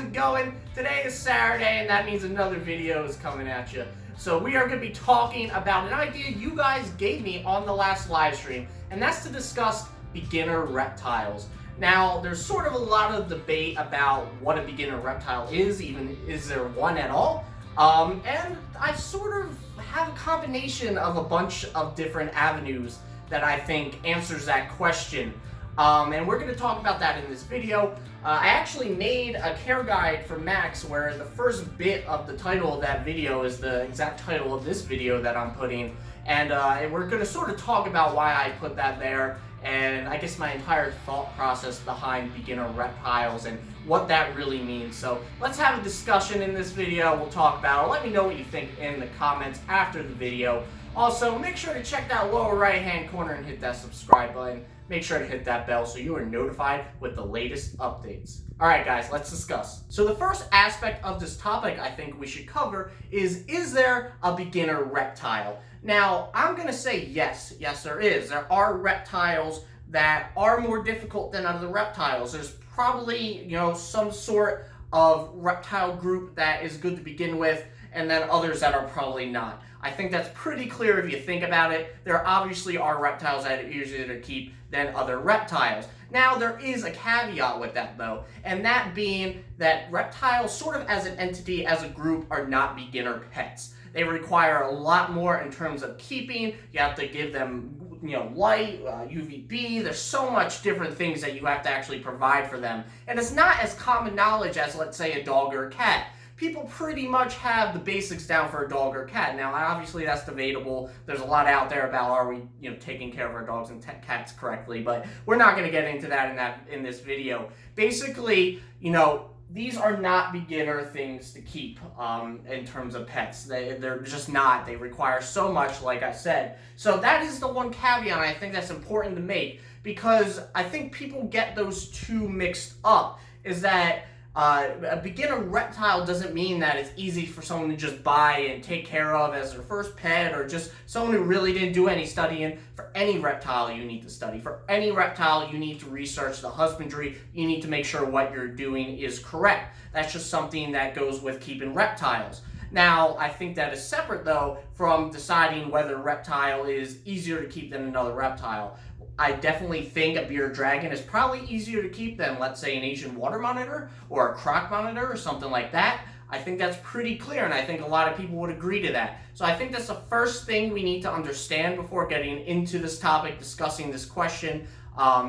it going? Today is Saturday, and that means another video is coming at you. So we are going to be talking about an idea you guys gave me on the last live stream, and that's to discuss beginner reptiles. Now, there's sort of a lot of debate about what a beginner reptile is, even is there one at all? And I sort of have a combination of a bunch of different avenues that I think answers that question. And we're going to talk about that in this video. I actually made a care guide for Max where the first bit of the title of that video is the exact title of this video that I'm putting. And we're going to sort of talk about why I put that there, and I guess my entire thought process behind beginner reptiles and what that really means. So let's have a discussion in this video. We'll talk about it. Let me know what you think in the comments after the video. Also, make sure to check that lower right hand corner and hit that subscribe button. Make sure to hit that bell so you are notified with the latest updates. Alright guys, let's discuss. So the first aspect of this topic I think we should cover is there a beginner reptile? Now, I'm going to say yes. Yes, there is. There are reptiles that are more difficult than other reptiles. There's probably, some sort of reptile group that is good to begin with, and then others that are probably not. I think that's pretty clear if you think about it. There obviously are reptiles that are easier to keep than other reptiles. Now, there is a caveat with that though, and that being that reptiles sort of as an entity, as a group, are not beginner pets. They require a lot more in terms of keeping. You have to give them light, UVB. There's so much different things that you have to actually provide for them. And it's not as common knowledge as, let's say, a dog or a cat. People pretty much have the basics down for a dog or cat. Now, obviously, that's debatable. There's a lot out there about are we, taking care of our dogs and cats correctly, but we're not going to get into that in this video. Basically, these are not beginner things to keep in terms of pets. They're just not. They require so much, like I said. So that is the one caveat I think that's important to make, because I think people get those two mixed up, is that a beginner reptile doesn't mean that it's easy for someone to just buy and take care of as their first pet, or just someone who really didn't do any studying. For any reptile, you need to study. For any reptile, you need to research the husbandry. You need to make sure what you're doing is correct. That's just something that goes with keeping reptiles. Now, I think that is separate, though, from deciding whether a reptile is easier to keep than another reptile. I definitely think a bearded dragon is probably easier to keep than, let's say, an Asian water monitor or a croc monitor or something like that. I think that's pretty clear, and I think a lot of people would agree to that. So I think that's the first thing we need to understand before getting into this topic, discussing this question,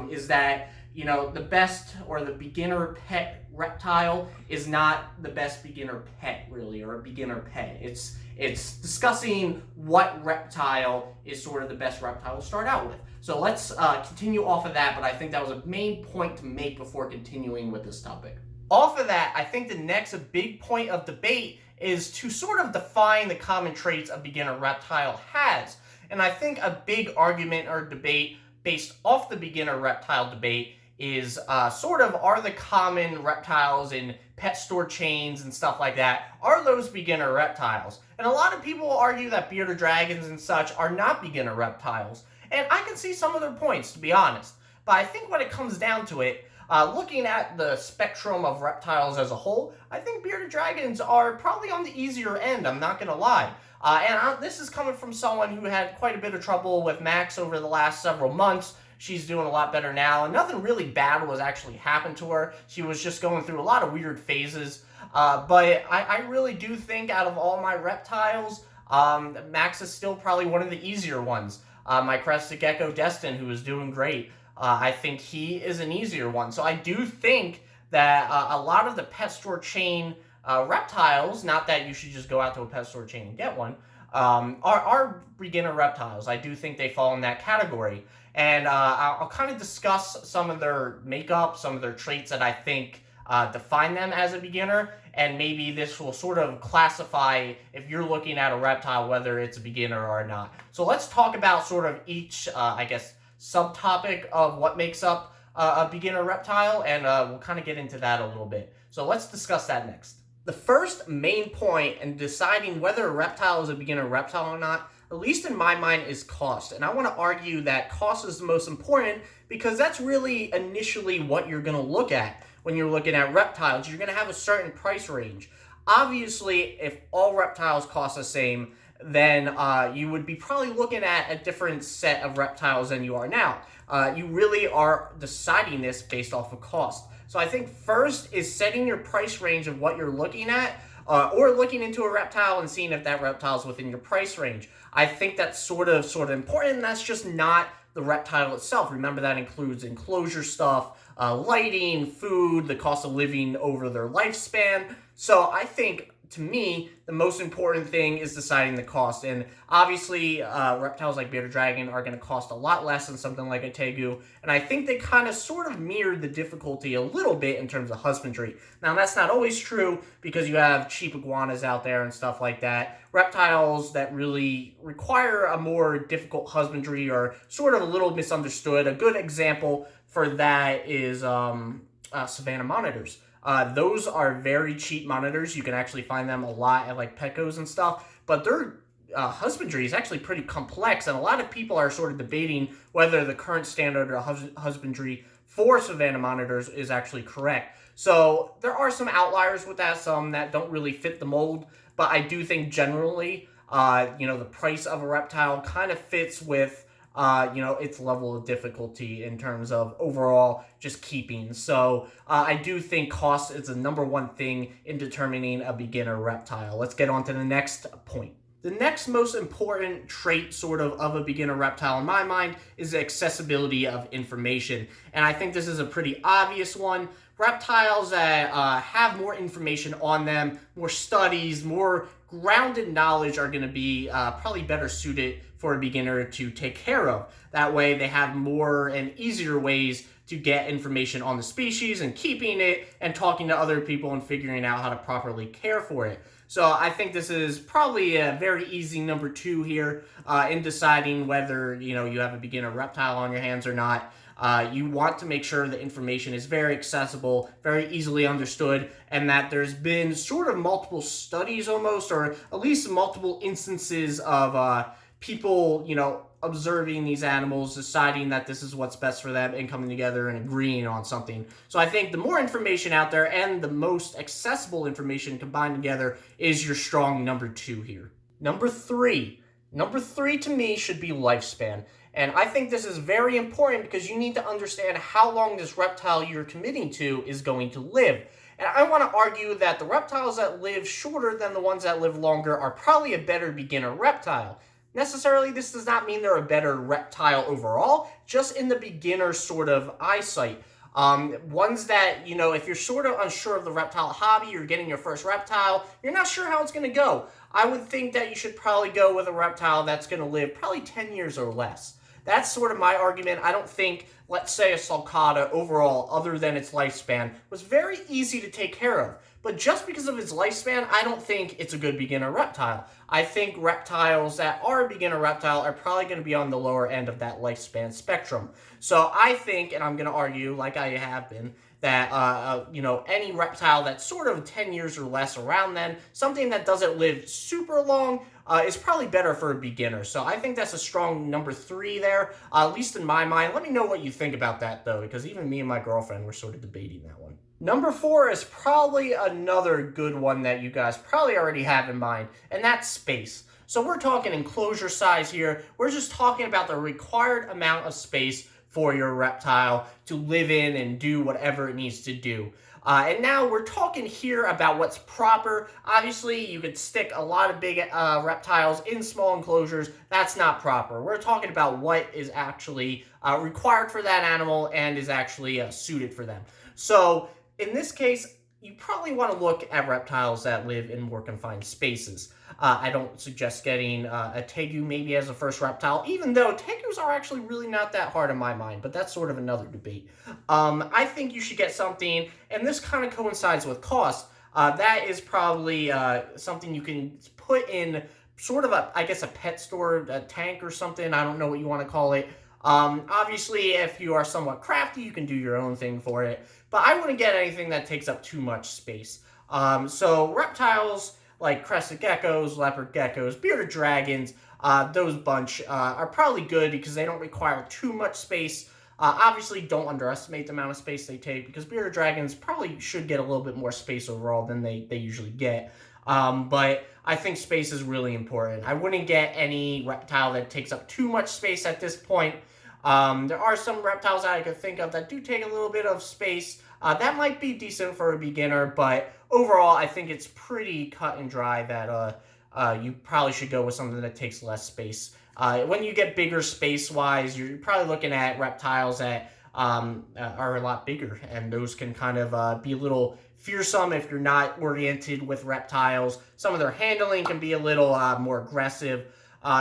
is that, the best or the beginner pet reptile is not the best beginner pet, really, or a beginner pet. It's discussing what reptile is sort of the best reptile to start out with. So let's continue off of that, but I think that was a main point to make before continuing with this topic. Off of that, I think the next big point of debate is to sort of define the common traits a beginner reptile has. And I think a big argument or debate based off the beginner reptile debate is are the common reptiles in pet store chains and stuff like that, are those beginner reptiles? And a lot of people argue that bearded dragons and such are not beginner reptiles. And I can see some of their points, to be honest. But I think when it comes down to it, looking at the spectrum of reptiles as a whole, I think bearded dragons are probably on the easier end, I'm not going to lie. This is coming from someone who had quite a bit of trouble with Max over the last several months. She's doing a lot better now, and nothing really bad was actually happened to her. She was just going through a lot of weird phases. But I really do think out of all my reptiles, Max is still probably one of the easier ones. My Crested Gecko, Destin, who is doing great, I think he is an easier one. So I do think that a lot of the pet store chain reptiles, not that you should just go out to a pet store chain and get one, are beginner reptiles. I do think they fall in that category. And I'll kind of discuss some of their makeup, some of their traits that I think define them as a beginner, and maybe this will sort of classify, if you're looking at a reptile, whether it's a beginner or not. So let's talk about sort of each, subtopic of what makes up a beginner reptile, and we'll kind of get into that a little bit. So let's discuss that next. The first main point in deciding whether a reptile is a beginner reptile or not, at least in my mind, is cost. And I want to argue that cost is the most important because that's really initially what you're going to look at when you're looking at reptiles, you're going to have a certain price range. Obviously, if all reptiles cost the same, then you would be probably looking at a different set of reptiles than you are now. You really are deciding this based off of cost. So I think first is setting your price range of what you're looking at, or looking into a reptile and seeing if that reptile is within your price range. I think that's sort of important, and that's just not the reptile itself. Remember, that includes enclosure stuff, lighting, food, the cost of living over their lifespan. So I think, to me, the most important thing is deciding the cost. And obviously, reptiles like bearded dragon are going to cost a lot less than something like a tegu. And I think they kind of sort of mirrored the difficulty a little bit in terms of husbandry. Now, that's not always true, because you have cheap iguanas out there and stuff like that. Reptiles that really require a more difficult husbandry are sort of a little misunderstood. A good example for that is savannah monitors. Those are very cheap monitors. You can actually find them a lot at like Petco's and stuff, but their husbandry is actually pretty complex, and a lot of people are sort of debating whether the current standard of husbandry for savannah monitors is actually correct. So there are some outliers with that, some that don't really fit the mold, but I do think generally, the price of a reptile kind of fits with its level of difficulty in terms of overall just keeping. So I do think cost is the number one thing in determining a beginner reptile. Let's get on to the next point. The next most important trait sort of a beginner reptile in my mind is the accessibility of information. And I think this is a pretty obvious one. Reptiles that have more information on them, more studies, more grounded knowledge are going to be probably better suited for a beginner to take care of. That way they have more and easier ways to get information on the species and keeping it and talking to other people and figuring out how to properly care for it. So I think this is probably a very easy number 2 here in deciding whether you have a beginner reptile on your hands or not. You want to make sure the information is very accessible, very easily understood, and that there's been sort of multiple studies almost, or at least multiple instances of people, observing these animals, deciding that this is what's best for them, and coming together and agreeing on something. So I think the more information out there and the most accessible information combined together is your strong number 2 here. Number 3. Number 3 to me should be lifespan. And I think this is very important because you need to understand how long this reptile you're committing to is going to live. And I want to argue that the reptiles that live shorter than the ones that live longer are probably a better beginner reptile. Necessarily, this does not mean they're a better reptile overall, just in the beginner sort of eyesight. Ones that, if you're sort of unsure of the reptile hobby, you're getting your first reptile, you're not sure how it's going to go. I would think that you should probably go with a reptile that's going to live probably 10 years or less. That's sort of my argument. I don't think, let's say, a sulcata overall, other than its lifespan, was very easy to take care of. But just because of its lifespan, I don't think it's a good beginner reptile. I think reptiles that are a beginner reptile are probably going to be on the lower end of that lifespan spectrum. So I think, and I'm going to argue, like I have been, that any reptile that's sort of 10 years or less around then, something that doesn't live super long, is probably better for a beginner. So I think that's a strong number 3 there, at least in my mind. Let me know what you think about that, though, because even me and my girlfriend were sort of debating that one. Number 4 is probably another good one that you guys probably already have in mind, and that's space. So we're talking enclosure size here. We're just talking about the required amount of space for your reptile to live in and do whatever it needs to do. And now we're talking here about what's proper. Obviously, you could stick a lot of big reptiles in small enclosures. That's not proper. We're talking about what is actually required for that animal and is actually suited for them. So in this case, you probably want to look at reptiles that live in more confined spaces. I don't suggest getting a tegu maybe as a first reptile, even though tegus are actually really not that hard in my mind, but that's sort of another debate. I think you should get something, and this kind of coincides with cost, that is probably something you can put in sort of a pet store, a tank or something. I don't know what you want to call it. Obviously, if you are somewhat crafty, you can do your own thing for it, but I wouldn't get anything that takes up too much space. So reptiles like crested geckos, leopard geckos, bearded dragons, those bunch are probably good because they don't require too much space. Obviously, don't underestimate the amount of space they take, because bearded dragons probably should get a little bit more space overall than they usually get. But I think space is really important. I wouldn't get any reptile that takes up too much space at this point. There are some reptiles that I could think of that do take a little bit of space. That might be decent for a beginner, but overall, I think it's pretty cut and dry that you probably should go with something that takes less space. When you get bigger space-wise, you're probably looking at reptiles that are a lot bigger, and those can kind of be a little fearsome if you're not oriented with reptiles. Some of their handling can be a little more aggressive.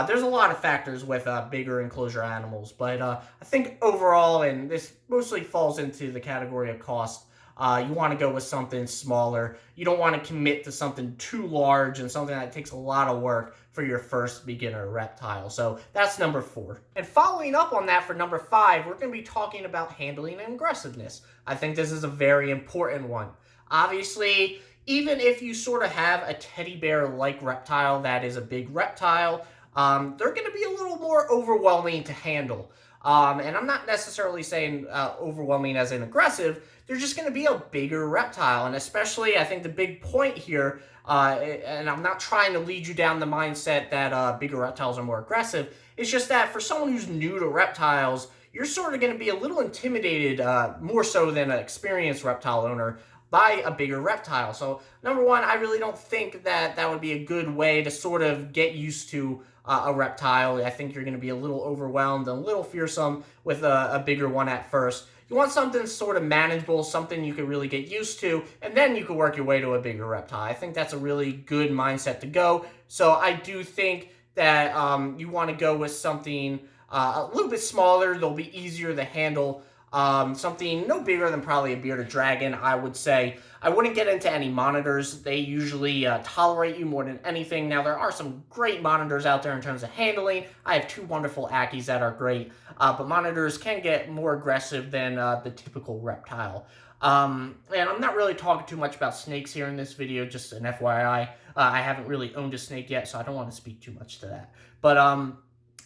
There's a lot of factors with bigger enclosure animals, but I think overall, and this mostly falls into the category of cost, you want to go with something smaller. You don't want to commit to something too large and something that takes a lot of work for your first beginner reptile. So that's number 4. And following up on that for number 5, we're going to be talking about handling and aggressiveness. I think this is a very important one. Obviously, even if you sort of have a teddy bear-like reptile that is a big reptile, they're going to be a little more overwhelming to handle. And I'm not necessarily saying overwhelming as in aggressive. They're just going to be a bigger reptile. And especially, I think the big point here, and I'm not trying to lead you down the mindset that bigger reptiles are more aggressive. It's just that for someone who's new to reptiles, you're sort of going to be a little intimidated, more so than an experienced reptile owner, by a bigger reptile. So number 1, I really don't think that that would be a good way to sort of get used to a reptile. I think you're going to be a little overwhelmed and a little fearsome with a bigger one at first. You want something sort of manageable, something you can really get used to, and then you can work your way to a bigger reptile. I think that's a really good mindset to go. So I do think that you want to go with something a little bit smaller. They'll be easier to handle. Something no bigger than probably a bearded dragon, I would say. I wouldn't get into any monitors. They usually tolerate you more than anything. Now, there are some great monitors out there in terms of handling. I have 2 wonderful Ackies that are great, but monitors can get more aggressive than the typical reptile. And I'm not really talking too much about snakes here in this video, just an FYI. I haven't really owned a snake yet, so I don't want to speak too much to that. But I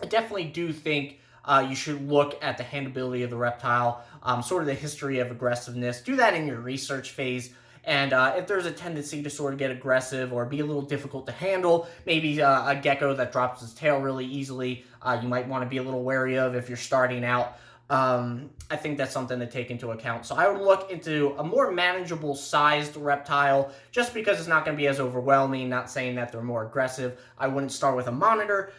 definitely do think you should look at the handleability of the reptile, sort of the history of aggressiveness. Do that in your research phase. And if there's a tendency to sort of get aggressive or be a little difficult to handle, maybe a gecko that drops his tail really easily, you might want to be a little wary of if you're starting out. I think that's something to take into account. So I would look into a more manageable sized reptile, just because it's not going to be as overwhelming. Not saying that they're more aggressive. I wouldn't start with a monitor.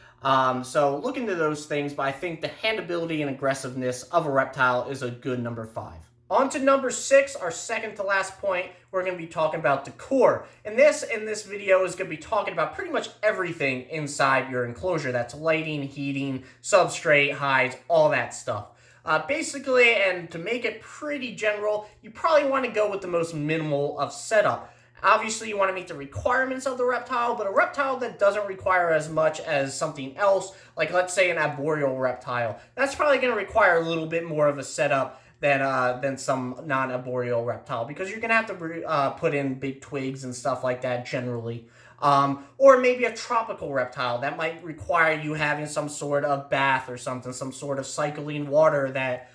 So look into those things, but I think the handability and aggressiveness of a reptile is a good number 5. On to number 6, our second to last point. We're going to be talking about decor. And this video is going to be talking about pretty much everything inside your enclosure. That's lighting, heating, substrate, hides, all that stuff. Basically, and to make it pretty general, you probably want to go with the most minimal of setup. Obviously, you want to meet the requirements of the reptile, but a reptile that doesn't require as much as something else, like let's say an arboreal reptile, that's probably going to require a little bit more of a setup than some non-arboreal reptile, because you're going to have to put in big twigs and stuff like that generally. Or maybe a tropical reptile that might require you having some sort of bath or something, some sort of cycling water that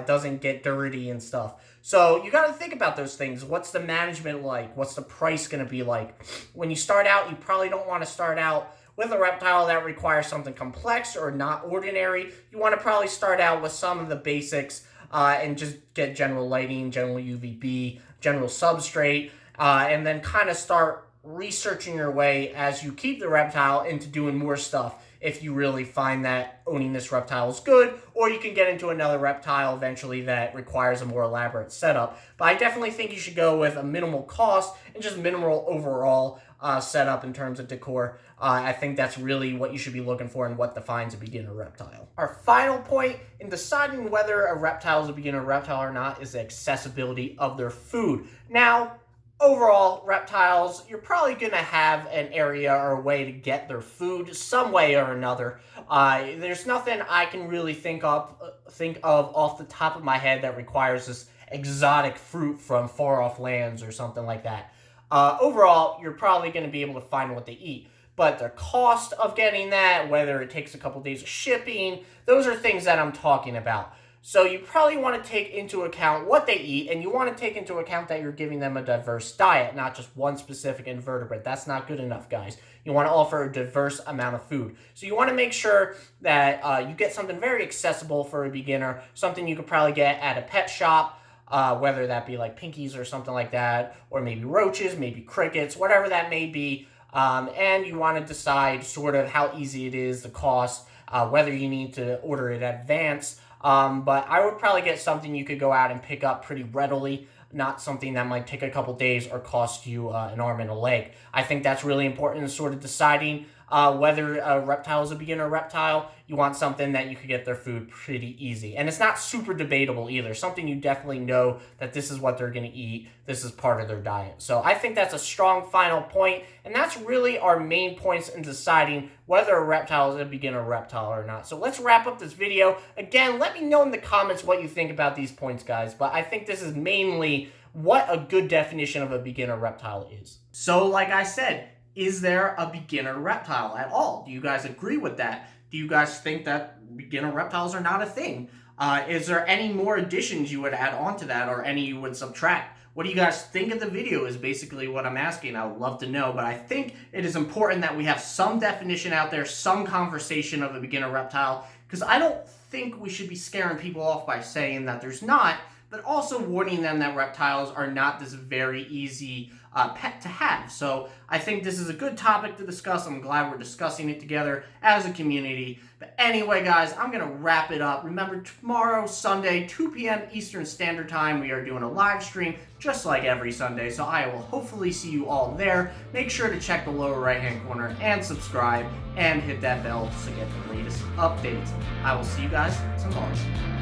doesn't get dirty and stuff. So you got to think about those things. What's the management like? What's the price going to be like? When you start out, you probably don't want to start out with a reptile that requires something complex or not ordinary. You want to probably start out with some of the basics and just get general lighting, general UVB, general substrate, and then kind of start researching your way as you keep the reptile into doing more stuff if you really find that owning this reptile is good, or you can get into another reptile eventually that requires a more elaborate setup. But I definitely think you should go with a minimal cost and just minimal overall setup in terms of decor. I think that's really what you should be looking for and what defines a beginner reptile. Our final point in deciding whether a reptile is a beginner reptile or not is the accessibility of their food. Now, overall, reptiles, you're probably going to have an area or a way to get their food some way or another. There's nothing I can really think of off the top of my head that requires this exotic fruit from far-off lands or something like that. Overall, you're probably going to be able to find what they eat. But the cost of getting that, whether it takes a couple days of shipping, those are things that I'm talking about. So you probably want to take into account what they eat, and you want to take into account that you're giving them a diverse diet, not just one specific invertebrate. That's not good enough, guys. You want to offer a diverse amount of food. So you want to make sure that you get something very accessible for a beginner, something you could probably get at a pet shop, whether that be like pinkies or something like that, or maybe roaches, maybe crickets, whatever that may be. And you want to decide sort of how easy it is, the cost, whether you need to order it in advance. But I would probably get something you could go out and pick up pretty readily, not something that might take a couple days or cost you an arm and a leg. I think that's really important in sort of deciding whether a reptile is a beginner reptile. You want something that you could get their food pretty easy. And it's not super debatable either. Something you definitely know that this is what they're going to eat. This is part of their diet. So I think that's a strong final point. And that's really our main points in deciding whether a reptile is a beginner reptile or not. So let's wrap up this video. Again, let me know in the comments what you think about these points, guys. But I think this is mainly what a good definition of a beginner reptile is. So like I said, is there a beginner reptile at all? Do you guys agree with that? Do you guys think that beginner reptiles are not a thing? Is there any more additions you would add on to that, or any you would subtract? What do you guys think of the video is basically what I'm asking. I would love to know, but I think it is important that we have some definition out there, some conversation of a beginner reptile, because I don't think we should be scaring people off by saying that there's not, but also warning them that reptiles are not this very easy pet to have. So I think this is a good topic to discuss. I'm glad we're discussing it together as a community. But anyway, guys, I'm going to wrap it up. Remember, tomorrow, Sunday, 2 p.m. Eastern Standard Time, we are doing a live stream just like every Sunday. So I will hopefully see you all there. Make sure to check the lower right-hand corner and subscribe and hit that bell to get the latest updates. I will see you guys tomorrow.